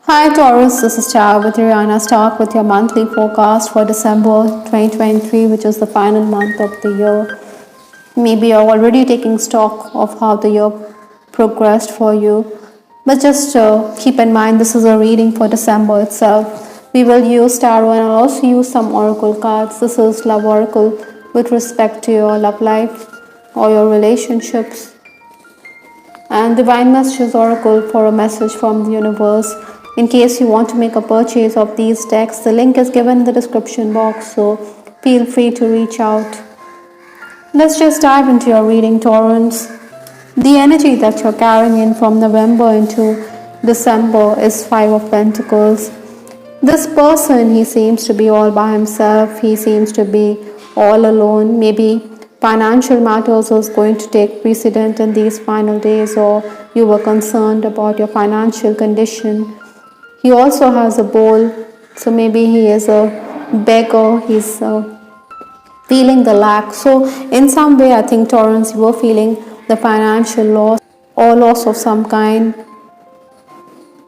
Hi Taurus, this is Tara with Ariana. Start with your monthly forecast for December 2023, which is the final month of the year. Maybe you're already taking stock of how the year progressed for you, but just keep in mind this is a reading for December itself. We will use tarot and I'll also use some oracle cards. This is love oracle with respect to your love life or your relationships, and divine messages oracle for a message from the universe. In case you want to make a purchase of these decks, the link is given in the description box, so feel free to reach out. Let's just dive into your reading, Taurus. The energy that you're carrying in from November into December is Five of Pentacles. This person, he seems to be all by himself. He seems to be all alone. Maybe financial matters is going to take precedent in these final days, or you were concerned about your financial condition. He also has a bowl, so maybe he is a beggar. He's feeling the lack. So in some way, I think Taurus, you were feeling the financial loss or loss of some kind.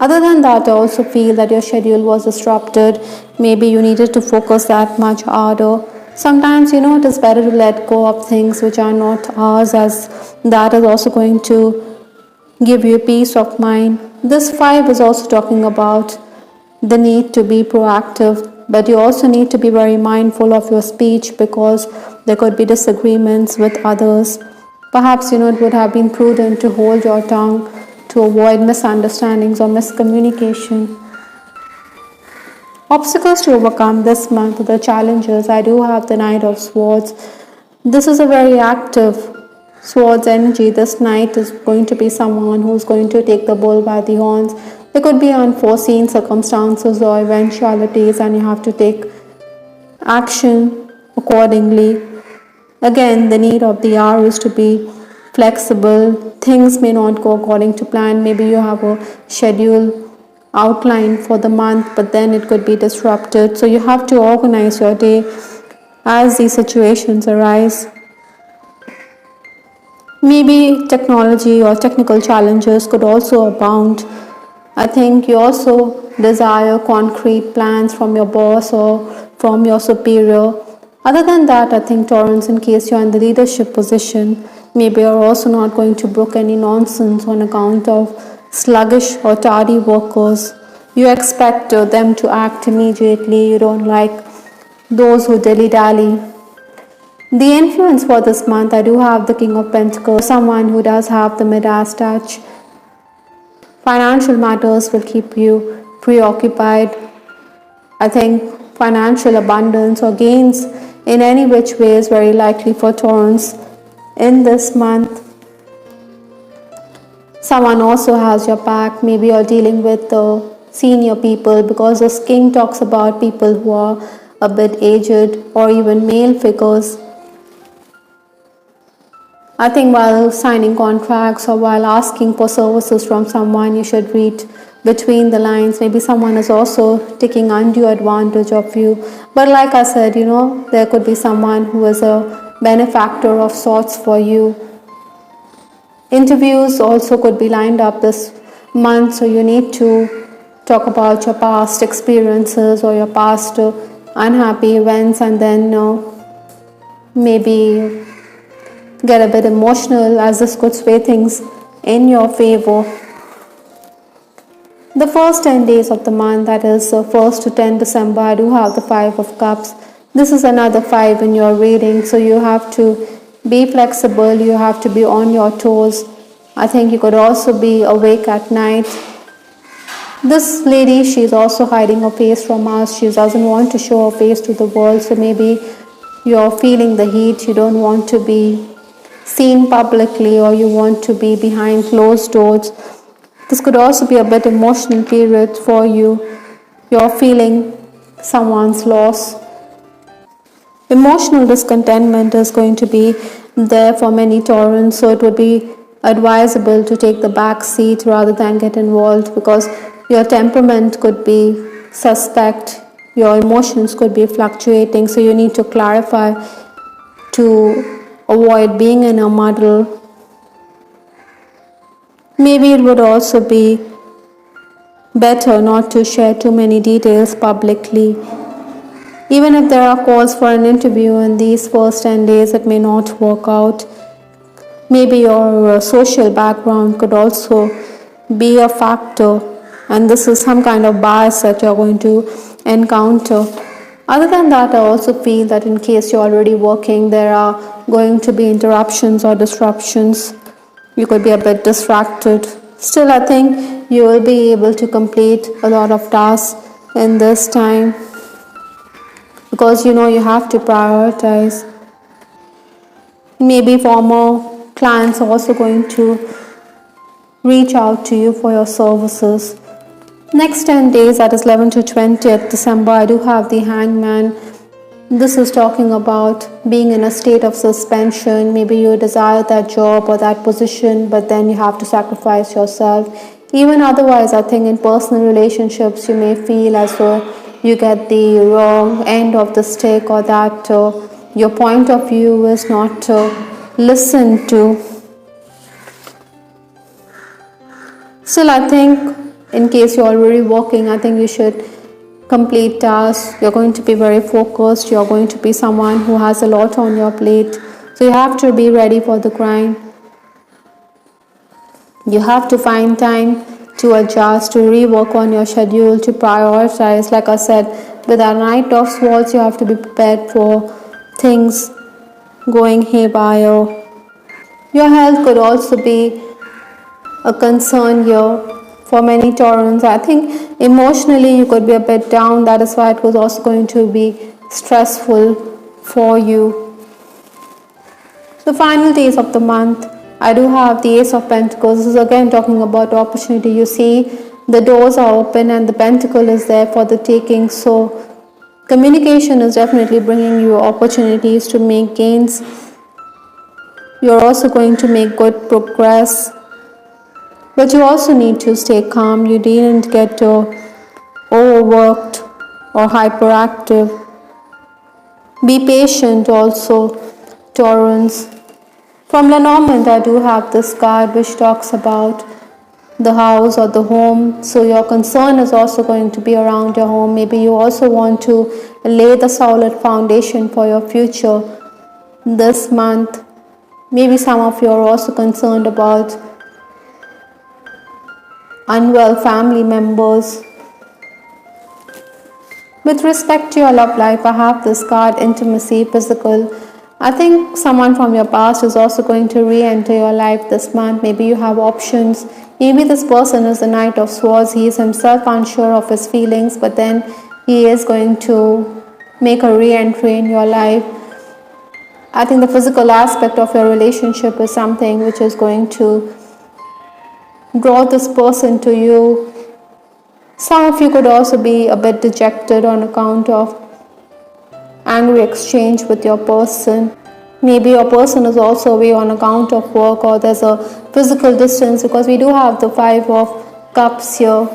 Other than that, I also feel that your schedule was disrupted. Maybe you needed to focus that much harder. Sometimes, it is better to let go of things which are not ours, as that is also going to give you peace of mind. This five is also talking about the need to be proactive, but you also need to be very mindful of your speech because there could be disagreements with others. Perhaps, it would have been prudent to hold your tongue to avoid misunderstandings or miscommunication. Obstacles to overcome this month, the challenges. I do have the Knight of Swords. This is a very active Swords energy. This knight is going to be someone who's going to take the bull by the horns. There could be unforeseen circumstances or eventualities, and you have to take action accordingly. Again, the need of the hour is to be flexible. Things may not go according to plan. Maybe you have a schedule outlined for the month, but then it could be disrupted. So you have to organize your day as these situations arise. Maybe technology or technical challenges could also abound. I think you also desire concrete plans from your boss or from your superior. Other than that, I think Taurus, in case you're in the leadership position, maybe you're also not going to brook any nonsense on account of sluggish or tardy workers. You expect them to act immediately. You don't like those who dilly-dally. The influence for this month, I do have the King of Pentacles, someone who does have the Midas touch. Financial matters will keep you preoccupied. I think financial abundance or gains in any which way is very likely for Taurus in this month. Someone also has your back. Maybe you're dealing with the senior people, because this king talks about people who are a bit aged or even male figures. I think while signing contracts or while asking for services from someone, you should read between the lines. Maybe someone is also taking undue advantage of you. But like I said, there could be someone who is a benefactor of sorts for you. Interviews also could be lined up this month, so you need to talk about your past experiences or your past unhappy events, and then maybe get a bit emotional, as this could sway things in your favor. The first 10 days of the month, that is 1st to 10 December, I do have the Five of Cups. This is another 5 in your reading, so you have to be flexible, you have to be on your toes. I think you could also be awake at night. This lady, she's also hiding her face from us. She doesn't want to show her face to the world, so maybe you're feeling the heat. You don't want to be seen publicly, or you want to be behind closed doors. This could also be a bit emotional period for you. You're feeling someone's loss. Emotional discontentment is going to be there for many Taurans, so it would be advisable to take the back seat rather than get involved, because your temperament could be suspect, your emotions could be fluctuating, so you need to clarify to avoid being in a muddle. Maybe it would also be better not to share too many details publicly. Even if there are calls for an interview in these first 10 days, it may not work out. Maybe your social background could also be a factor, and this is some kind of bias that you're going to encounter. Other than that, I also feel that in case you're already working, there are going to be interruptions or disruptions. You could be a bit distracted. Still, I think you will be able to complete a lot of tasks in this time, because you know you have to prioritize. Maybe former clients are also going to reach out to you for your services. Next 10 days, that is 11 to 20th December, I do have the Hangman. This is talking about being in a state of suspension. Maybe you desire that job or that position, but then you have to sacrifice yourself. Even otherwise, I think in personal relationships, you may feel as though you get the wrong end of the stick, or that your point of view is not listened to. Still, I think in case you're already working, I think you should complete tasks. You're going to be very focused. You're going to be someone who has a lot on your plate. So you have to be ready for the grind. You have to find time to adjust, to rework on your schedule, to prioritize. Like I said, with our Knight of Swords, you have to be prepared for things going haywire. Your health could also be a concern here for many Taurans. I think emotionally you could be a bit down. That is why it was also going to be stressful for you. The final days of the month, I do have the Ace of Pentacles. This is again talking about opportunity. You see, the doors are open and the Pentacle is there for the taking. So communication is definitely bringing you opportunities to make gains. You're also going to make good progress. But you also need to stay calm. You didn't get overworked or hyperactive. Be patient also, Taurans. From Lenormand, I do have this card which talks about the house or the home. So your concern is also going to be around your home. Maybe you also want to lay the solid foundation for your future this month. Maybe some of you are also concerned about unwell family members. With respect to your love life, I have this card, intimacy, physical. I think someone from your past is also going to re-enter your life this month. Maybe you have options. Maybe this person is the Knight of Swords. He is himself unsure of his feelings, but then he is going to make a re-entry in your life. I think the physical aspect of your relationship is something which is going to draw this person to you. Some of you could also be a bit dejected on account of angry exchange with your person. Maybe your person is also away on account of work, or there's a physical distance, because we do have the Five of Cups here.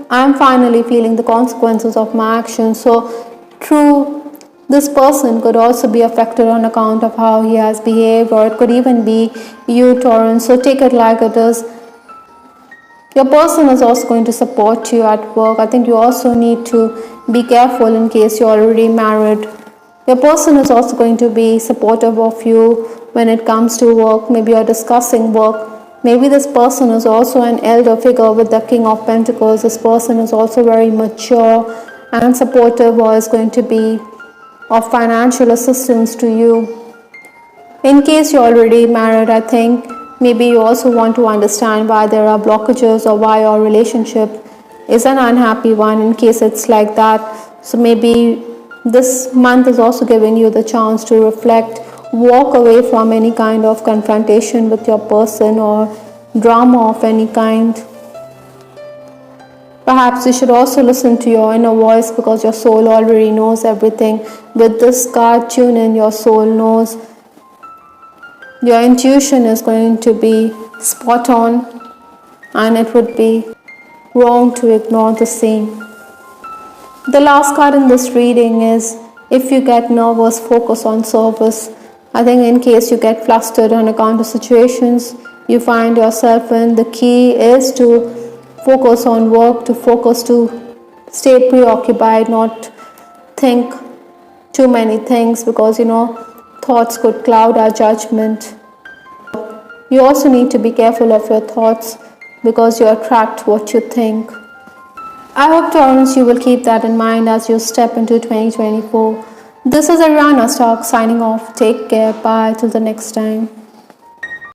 I'm finally feeling the consequences of my actions. So true, this person could also be affected on account of how he has behaved, or it could even be you, Taurus. So take it like it is. Your person is also going to support you at work. I think you also need to be careful in case you're already married. Your person is also going to be supportive of you when it comes to work. Maybe you're discussing work. Maybe this person is also an elder figure with the King of Pentacles. This person is also very mature and supportive, or is going to be of financial assistance to you. In case you're already married, I think maybe you also want to understand why there are blockages, or why your relationship is an unhappy one, in case it's like that. So maybe this month is also giving you the chance to reflect, walk away from any kind of confrontation with your person or drama of any kind. Perhaps you should also listen to your inner voice, because your soul already knows everything. With this card, tune in, your soul knows. Your intuition is going to be spot on, and it would be wrong to ignore the same. The last card in this reading is, if you get nervous, focus on service. I think in case you get flustered on account of situations you find yourself in, the key is to focus on work, to focus to stay preoccupied, not think too many things, because thoughts could cloud our judgment. You also need to be careful of your thoughts because you attract what you think. I hope, Taurus, you will keep that in mind as you step into 2024. This is Ariana Stark signing off. Take care. Bye. Till the next time.